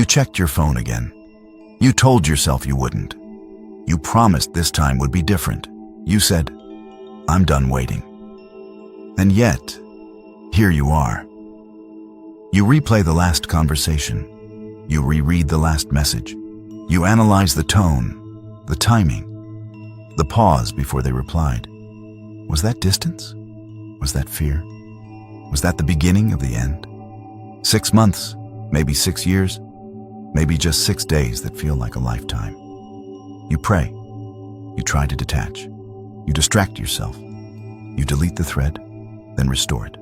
checked your phone again. You told yourself you wouldn't. You promised this time would be different. You said, "I'm done waiting." And yet, here you are. You replay the last conversation. You reread the last message. You analyze the tone, the timing, the pause before they replied. Was that distance? Was that fear? Was that the beginning of the end? 6 months, maybe 6 years, maybe just 6 days that feel like a lifetime. You pray. You try to detach. You distract yourself. You delete the thread, then restore it.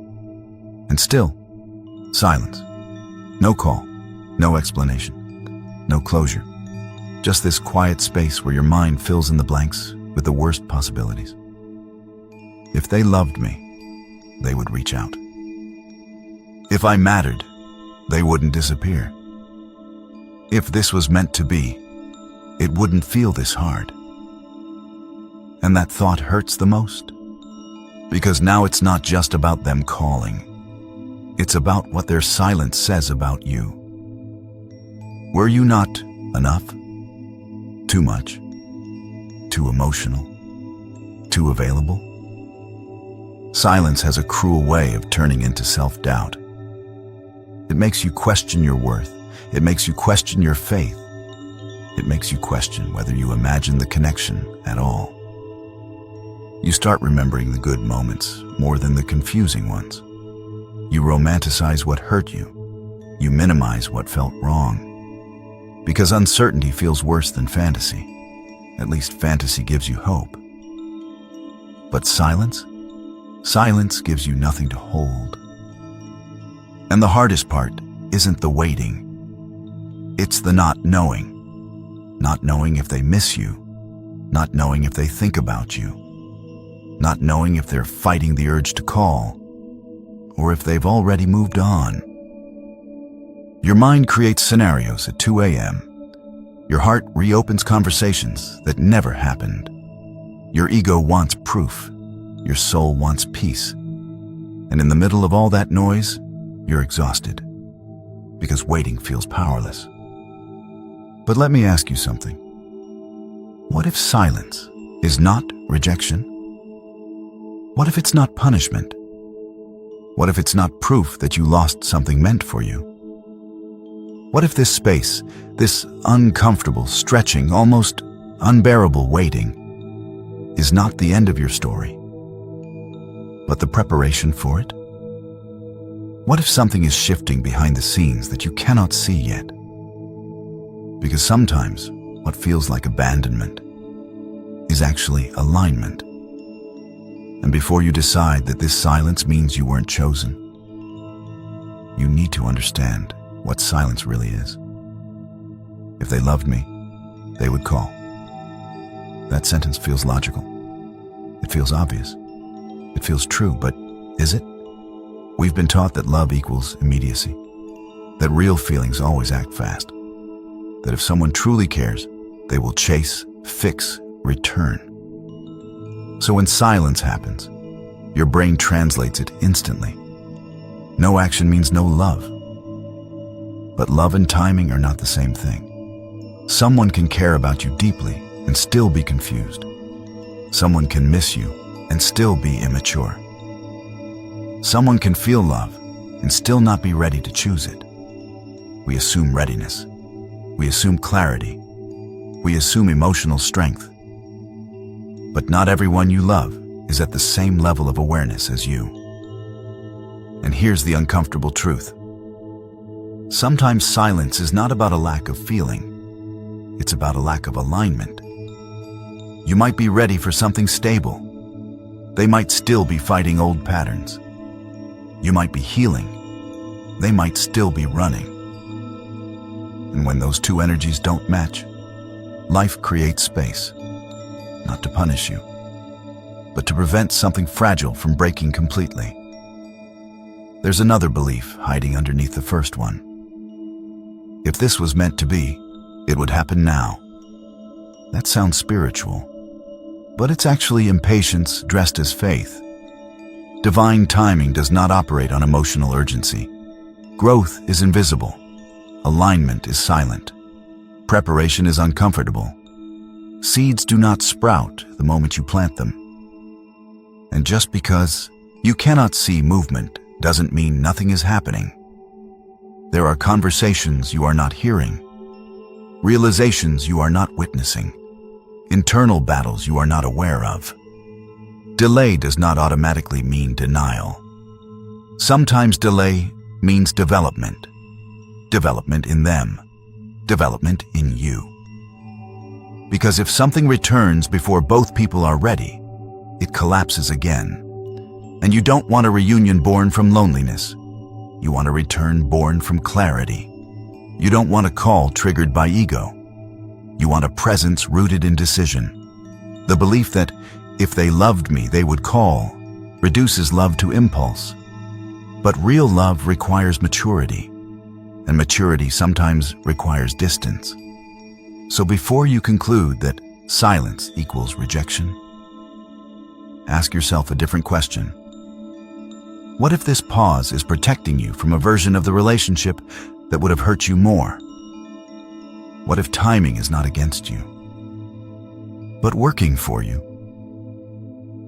And still, silence. No call, no explanation, no closure. Just this quiet space where your mind fills in the blanks with the worst possibilities. If they loved me, they would reach out. If I mattered, they wouldn't disappear. If this was meant to be, it wouldn't feel this hard. And that thought hurts the most. Because now it's not just about them calling. It's about what their silence says about you. Were you not enough? Too much? Too emotional? Too available? Silence has a cruel way of turning into self-doubt. It makes you question your worth. It makes you question your faith. It makes you question whether you imagine the connection at all. You start remembering the good moments more than the confusing ones. You romanticize what hurt you. You minimize what felt wrong. Because uncertainty feels worse than fantasy. At least fantasy gives you hope. But silence? Silence gives you nothing to hold. And the hardest part isn't the waiting. It's the not knowing. Not knowing if they miss you. Not knowing if they think about you. Not knowing if they're fighting the urge to call, or if they've already moved on. Your mind creates scenarios at 2 a.m. Your heart reopens conversations that never happened. Your ego wants proof. Your soul wants peace. And in the middle of all that noise, you're exhausted, because waiting feels powerless. But let me ask you something. What if silence is not rejection? What if it's not punishment? What if it's not proof that you lost something meant for you? What if this space, this uncomfortable, stretching, almost unbearable waiting, is not the end of your story, but the preparation for it? What if something is shifting behind the scenes that you cannot see yet? Because sometimes what feels like abandonment is actually alignment. And before you decide that this silence means you weren't chosen, you need to understand what silence really is. If they loved me, they would call. That sentence feels logical. It feels obvious. It feels true, but is it? We've been taught that love equals immediacy, that real feelings always act fast, that if someone truly cares, they will chase, fix, return. So when silence happens, your brain translates it instantly. No action means no love. But love and timing are not the same thing. Someone can care about you deeply and still be confused. Someone can miss you and still be immature. Someone can feel love and still not be ready to choose it. We assume readiness. We assume clarity. We assume emotional strength. But not everyone you love is at the same level of awareness as you. And here's the uncomfortable truth. Sometimes silence is not about a lack of feeling. It's about a lack of alignment. You might be ready for something stable. They might still be fighting old patterns. You might be healing. They might still be running. And when those two energies don't match, life creates space. Not to punish you, but to prevent something fragile from breaking completely. There's another belief hiding underneath the first one. If this was meant to be, it would happen now. That sounds spiritual, but it's actually impatience dressed as faith. Divine timing does not operate on emotional urgency. Growth is invisible. alignment is silent. Preparation is uncomfortable. Seeds do not sprout the moment you plant them. And just because you cannot see movement doesn't mean nothing is happening. There are conversations you are not hearing, realizations you are not witnessing, internal battles you are not aware of. Delay does not automatically mean denial. Sometimes delay means development. Development in them. Development in you. Because if something returns before both people are ready, it collapses again. And you don't want a reunion born from loneliness. You want a return born from clarity. You don't want a call triggered by ego. You want a presence rooted in decision. The belief that if they loved me, they would call reduces love to impulse. But real love requires maturity, and maturity sometimes requires distance. So before you conclude that silence equals rejection, ask yourself a different question. What if this pause is protecting you from a version of the relationship that would have hurt you more? What if timing is not against you, but working for you?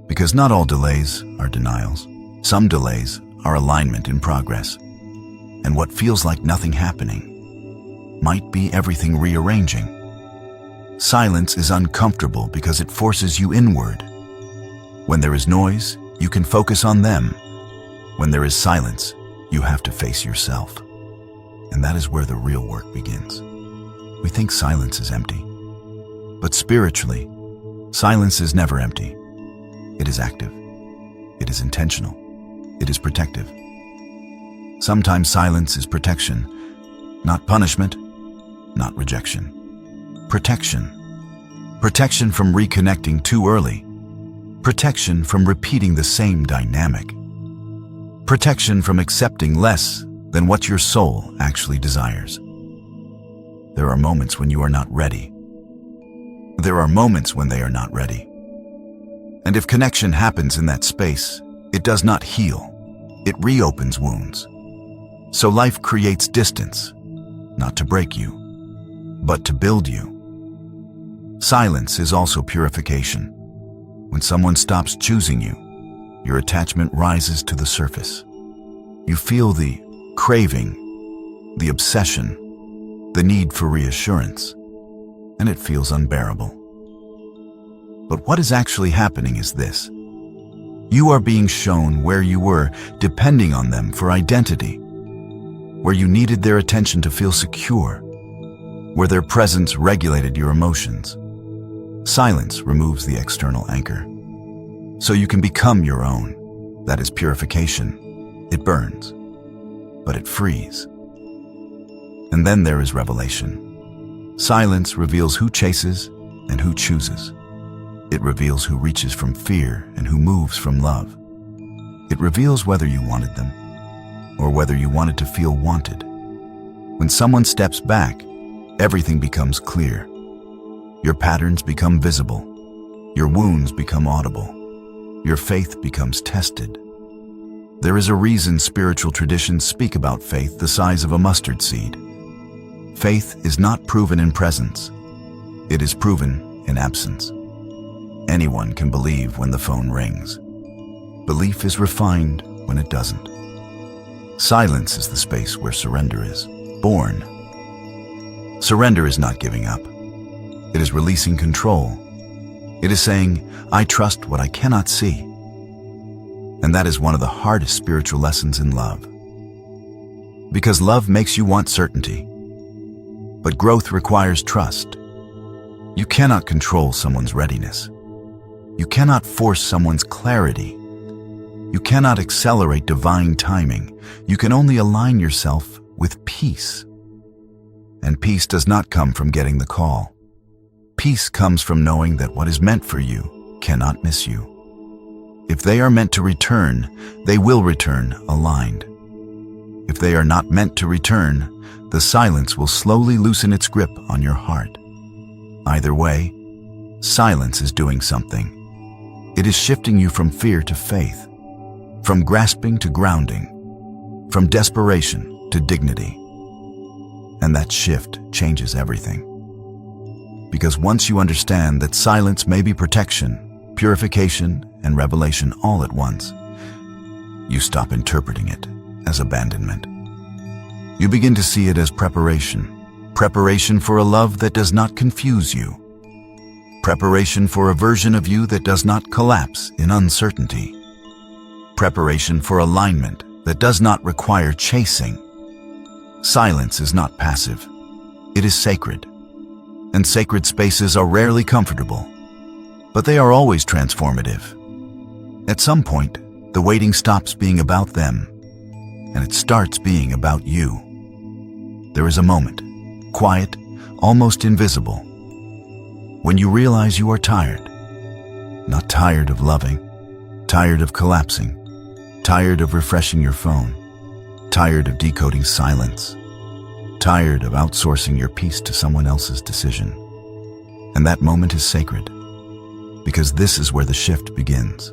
Because not all delays are denials. Some delays are alignment in progress. And what feels like nothing happening might be everything rearranging. Silence is uncomfortable because it forces you inward. When there is noise, you can focus on them. When there is silence, you have to face yourself. And that is where the real work begins. We think silence is empty. But spiritually, silence is never empty. It is active. It is intentional. It is protective. Sometimes silence is protection, not punishment, not rejection. Protection. Protection from reconnecting too early. Protection from repeating the same dynamic. Protection from accepting less than what your soul actually desires. There are moments when you are not ready. There are moments when they are not ready. And if connection happens in that space, it does not heal. It reopens wounds. So life creates distance, not to break you, but to build you. Silence is also purification. When someone stops choosing you, your attachment rises to the surface. You feel the craving, the obsession, the need for reassurance, and it feels unbearable. But what is actually happening is this. You are being shown where you were depending on them for identity, where you needed their attention to feel secure, where their presence regulated your emotions. Silence removes the external anchor, so you can become your own. That is purification. It burns, but it frees. And then there is revelation. Silence reveals who chases and who chooses. It reveals who reaches from fear and who moves from love. It reveals whether you wanted them or whether you wanted to feel wanted. When someone steps back, everything becomes clear. Your patterns become visible. Your wounds become audible. Your faith becomes tested. There is a reason spiritual traditions speak about faith the size of a mustard seed. Faith is not proven in presence. It is proven in absence. Anyone can believe when the phone rings. Belief is refined when it doesn't. Silence is the space where surrender is born. Surrender is not giving up. It is releasing control. It is saying, I trust what I cannot see. And that is one of the hardest spiritual lessons in love. Because love makes you want certainty. But growth requires trust. You cannot control someone's readiness. You cannot force someone's clarity. You cannot accelerate divine timing. You can only align yourself with peace. And peace does not come from getting the call. Peace comes from knowing that what is meant for you cannot miss you. If they are meant to return, they will return aligned. If they are not meant to return, the silence will slowly loosen its grip on your heart. Either way, silence is doing something. It is shifting you from fear to faith, from grasping to grounding, from desperation to dignity. And that shift changes everything. Because once you understand that silence may be protection, purification, and revelation all at once, you stop interpreting it as abandonment. You begin to see it as preparation for a love that does not confuse you, preparation for a version of you that does not collapse in uncertainty, preparation for alignment that does not require chasing. Silence is not passive. It is sacred. And sacred spaces are rarely comfortable, but they are always transformative. At some point, the waiting stops being about them, and it starts being about you. There is a moment, quiet, almost invisible, when you realize you are tired. Not tired of loving, tired of collapsing, tired of refreshing your phone, tired of decoding silence, tired of outsourcing your peace to someone else's decision. And that moment is sacred, because this is where the shift begins.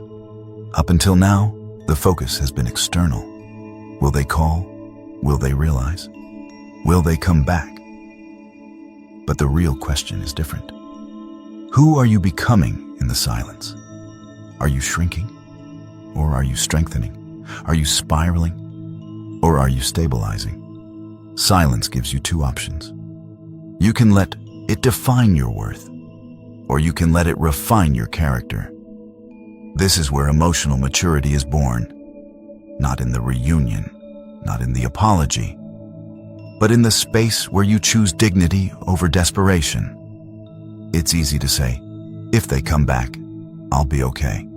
Up until now, the focus has been external. Will they call? Will they realize? Will they come back? But the real question is different. Who are you becoming in the silence? Are you shrinking? Or are you strengthening? Are you spiraling? Or are you stabilizing? Silence gives you two options. You can let it define your worth, or you can let it refine your character. This is where emotional maturity is born, not in the reunion, not in the apology, but in the space where you choose dignity over desperation. It's easy to say, if they come back, I'll be okay.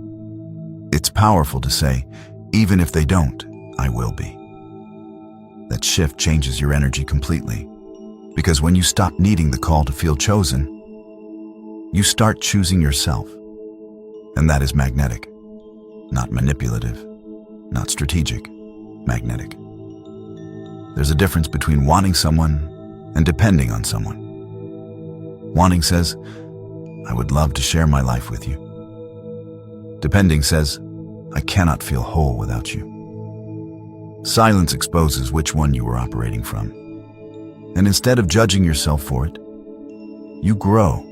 It's powerful to say, even if they don't, I will be. That shift changes your energy completely, because when you stop needing the call to feel chosen, you start choosing yourself. And that is magnetic, not manipulative, not strategic, magnetic. There's a difference between wanting someone and depending on someone. Wanting says, I would love to share my life with you. Depending says, I cannot feel whole without you. Silence exposes which one you are operating from. And instead of judging yourself for it, you grow.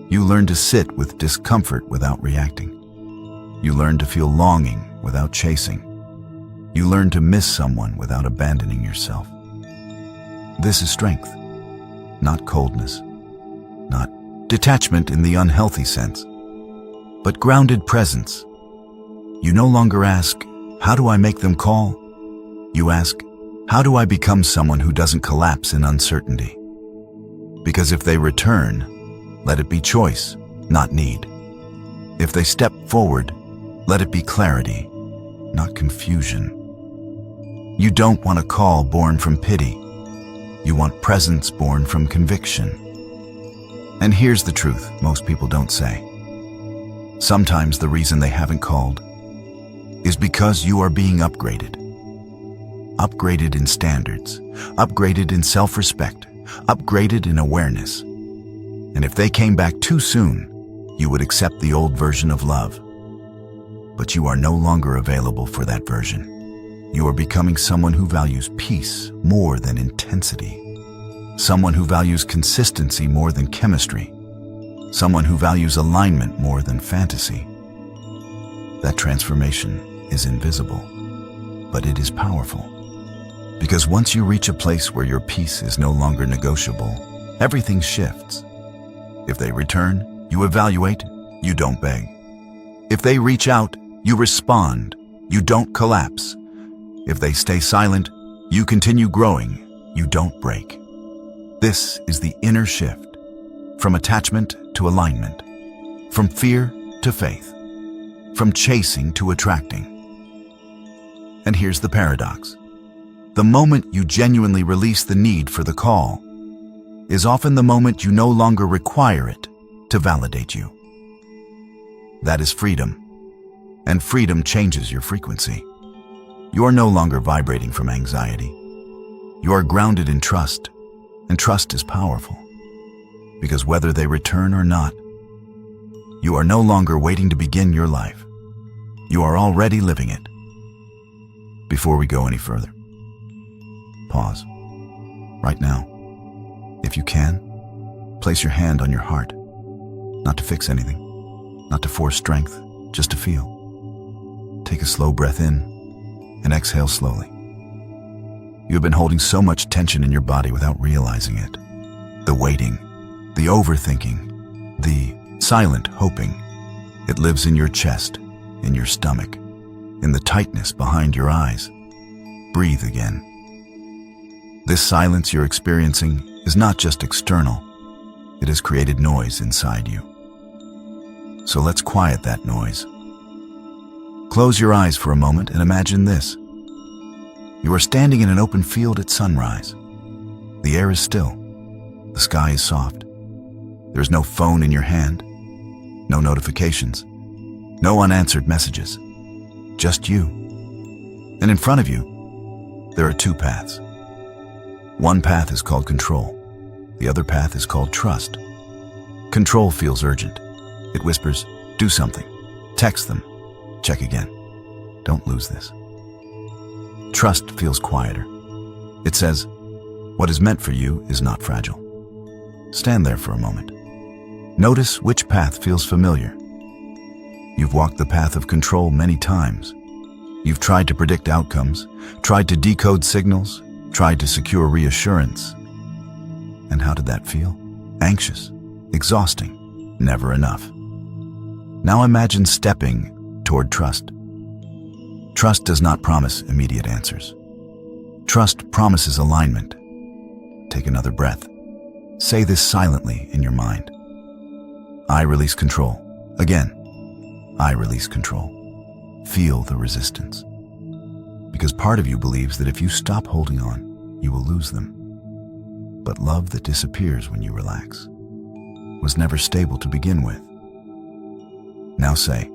You learn to sit with discomfort without reacting. You learn to feel longing without chasing. You learn to miss someone without abandoning yourself. This is strength, not coldness, not detachment in the unhealthy sense, but grounded presence. You no longer ask, how do I make them call? You ask, how do I become someone who doesn't collapse in uncertainty? Because if they return, let it be choice, not need. If they step forward, let it be clarity, not confusion. You don't want a call born from pity. You want presence born from conviction. And here's the truth most people don't say. Sometimes the reason they haven't called is because you are being upgraded. Upgraded in standards, upgraded in self-respect, upgraded in awareness. And if they came back too soon, you would accept the old version of love. But you are no longer available for that version. You are becoming someone who values peace more than intensity. Someone who values consistency more than chemistry. Someone who values alignment more than fantasy. That transformation is invisible, but it is powerful. Because once you reach a place where your peace is no longer negotiable, everything shifts. If they return, you evaluate, you don't beg. If they reach out, you respond, you don't collapse. If they stay silent, you continue growing, you don't break. This is the inner shift, from attachment to alignment, from fear to faith, from chasing to attracting. And here's the paradox. The moment you genuinely release the need for the call is often the moment you no longer require it to validate you. That is freedom, and freedom changes your frequency. You are no longer vibrating from anxiety. You are grounded in trust, and trust is powerful, because whether they return or not, you are no longer waiting to begin your life. You are already living it. Before we go any further, pause. right now. If you can, place your hand on your heart, not to fix anything, not to force strength, just to feel. Take a slow breath in and exhale slowly. You have been holding so much tension in your body without realizing it. The waiting, the overthinking, the silent hoping. It lives in your chest, in your stomach, in the tightness behind your eyes. Breathe again. This silence you're experiencing is not just external. It has created noise inside you. So let's quiet that noise. Close your eyes for a moment and imagine this. You are standing in an open field at sunrise. The air is still. The sky is soft. There's no phone in your hand, no notifications, no unanswered messages, just you. And in front of you, there are two paths. One path is called control. The other path is called trust. Control feels urgent. It whispers, do something, text them, check again. Don't lose this. Trust feels quieter. It says, what is meant for you is not fragile. Stand there for a moment. Notice which path feels familiar. You've walked the path of control many times. You've tried to predict outcomes, tried to decode signals, tried to secure reassurance. And how did that feel? Anxious, exhausting, never enough. Now imagine stepping toward trust. Trust does not promise immediate answers. Trust promises alignment. Take another breath. Say this silently in your mind. I release control. Again, I release control. Feel the resistance. Because part of you believes that if you stop holding on, you will lose them. But love that disappears when you relax was never stable to begin with. Now say,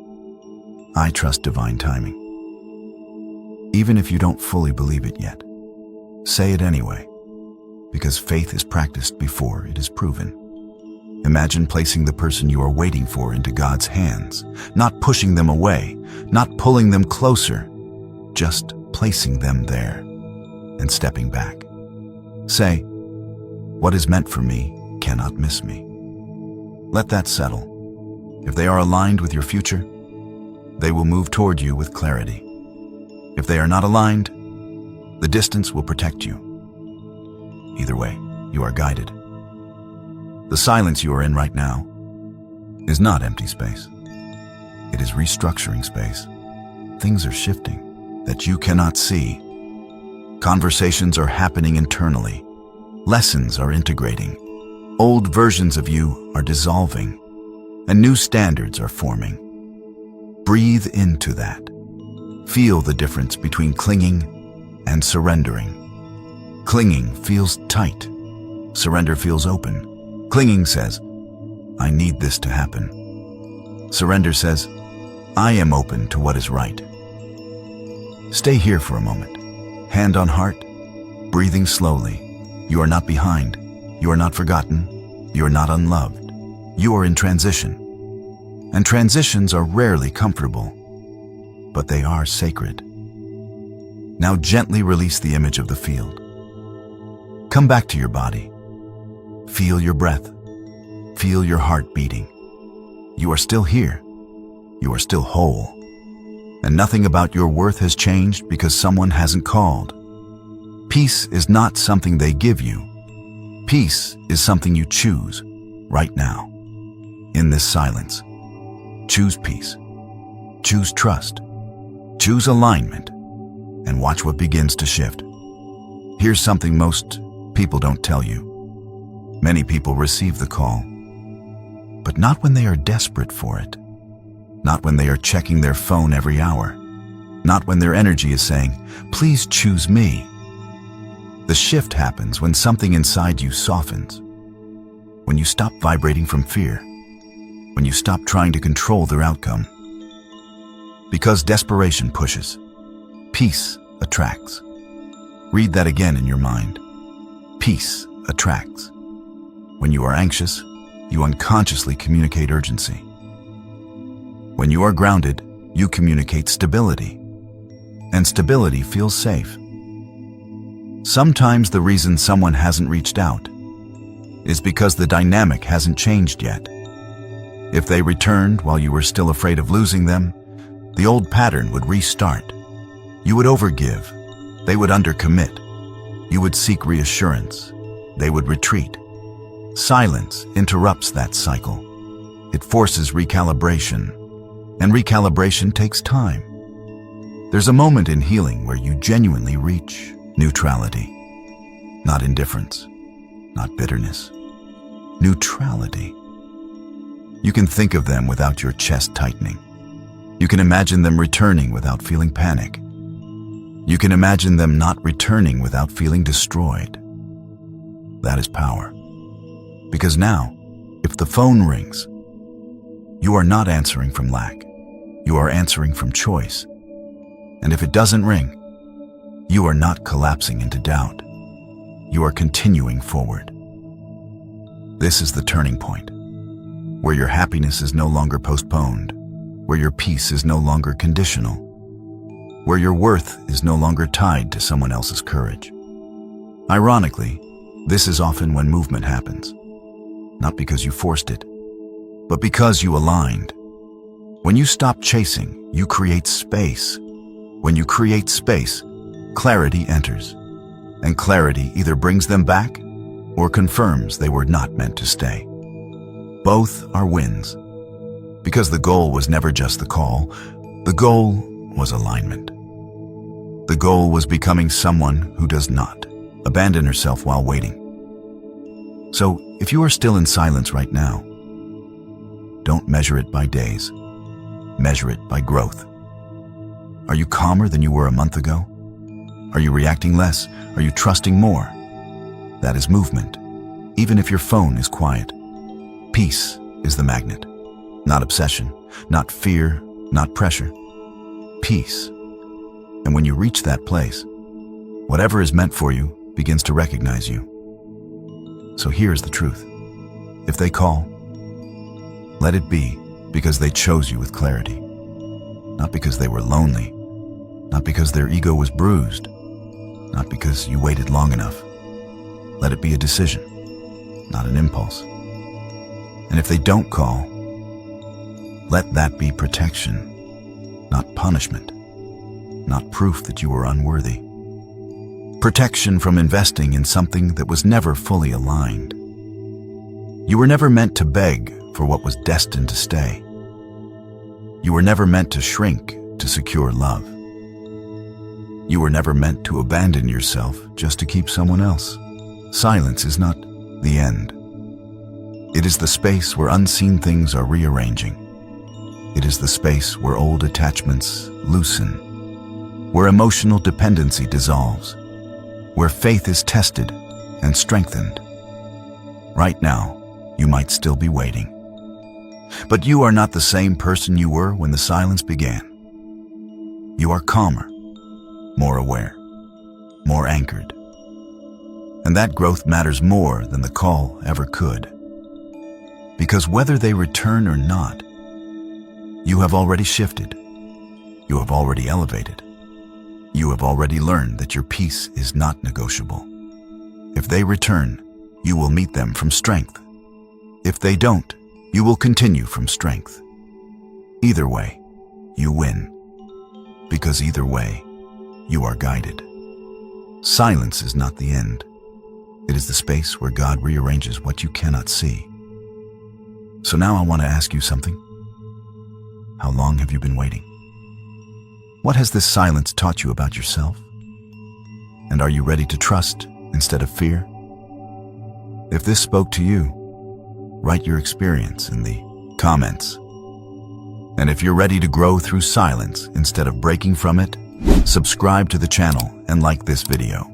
I trust divine timing. Even if you don't fully believe it yet, say it anyway, because faith is practiced before it is proven. Imagine placing the person you are waiting for into God's hands, not pushing them away, not pulling them closer, just placing them there and stepping back. Say, what is meant for me cannot miss me. Let that settle. If they are aligned with your future, they will move toward you with clarity. If they are not aligned, the distance will protect you. Either way, you are guided. The silence you are in right now is not empty space. It is restructuring space. Things are shifting that you cannot see. Conversations are happening internally. Lessons are integrating. Old versions of you are dissolving, and new standards are forming. Breathe into that. Feel the difference between clinging and surrendering. Clinging feels tight. Surrender feels open. Clinging says, I need this to happen. Surrender says, I am open to what is right. Stay here for a moment. Hand on heart, breathing slowly. You are not behind. You are not forgotten. You are not unloved. You are in transition. And transitions are rarely comfortable, but they are sacred. Now gently release the image of the field. Come back to your body. Feel your breath. Feel your heart beating. You are still here. You are still whole. And nothing about your worth has changed because someone hasn't called. Peace is not something they give you. Peace is something you choose right now. In this silence, choose peace. Choose trust. Choose alignment. And watch what begins to shift. Here's something most people don't tell you. Many people receive the call, but not when they are desperate for it. Not when they are checking their phone every hour. Not when their energy is saying, please choose me. The shift happens when something inside you softens. When you stop vibrating from fear. When you stop trying to control their outcome. Because desperation pushes, peace attracts. Read that again in your mind. Peace attracts. When you are anxious, you unconsciously communicate urgency. When you are grounded, you communicate stability. And stability feels safe. Sometimes the reason someone hasn't reached out is because the dynamic hasn't changed yet. If they returned while you were still afraid of losing them, the old pattern would restart. You would overgive. They would undercommit. You would seek reassurance. They would retreat. Silence interrupts that cycle. It forces recalibration, and recalibration takes time. There's a moment in healing where you genuinely reach neutrality. Not indifference, not bitterness. Neutrality. You can think of them without your chest tightening. You can imagine them returning without feeling panic. You can imagine them not returning without feeling destroyed. That is power. Because now, if the phone rings, you are not answering from lack. You are answering from choice. And if it doesn't ring, you are not collapsing into doubt. You are continuing forward. This is the turning point, where your happiness is no longer postponed, where your peace is no longer conditional, where your worth is no longer tied to someone else's courage. Ironically, this is often when movement happens, not because you forced it, but because you aligned. When you stop chasing, you create space. When you create space, clarity enters, and clarity either brings them back or confirms they were not meant to stay. Both are wins, because the goal was never just the call. The goal was alignment. The goal was becoming someone who does not abandon herself while waiting. So, if you are still in silence right now, don't measure it by days. Measure it by growth. Are you calmer than you were a month ago? Are you reacting less? Are you trusting more? That is movement, even if your phone is quiet. Peace is the magnet, not obsession, not fear, not pressure. Peace. And when you reach that place, whatever is meant for you begins to recognize you. So here's the truth. If they call, let it be because they chose you with clarity, not because they were lonely, not because their ego was bruised, not because you waited long enough. Let it be a decision, not an impulse. And if they don't call, let that be protection, not punishment, not proof that you were unworthy. Protection from investing in something that was never fully aligned. You were never meant to beg for what was destined to stay. You were never meant to shrink to secure love. You were never meant to abandon yourself just to keep someone else. Silence is not the end. It is the space where unseen things are rearranging. It is the space where old attachments loosen, where emotional dependency dissolves, where faith is tested and strengthened. Right now, you might still be waiting. But you are not the same person you were when the silence began. You are calmer, more aware, more anchored. And that growth matters more than the call ever could. Because whether they return or not, you have already shifted. You have already elevated. You have already learned that your peace is not negotiable. If they return, you will meet them from strength. If they don't, you will continue from strength. Either way, you win. Because either way, you are guided. Silence is not the end. It is the space where God rearranges what you cannot see. So now I want to ask you something. How long have you been waiting? What has this silence taught you about yourself? And are you ready to trust instead of fear? If this spoke to you, write your experience in the comments. And if you're ready to grow through silence instead of breaking from it, subscribe to the channel and like this video.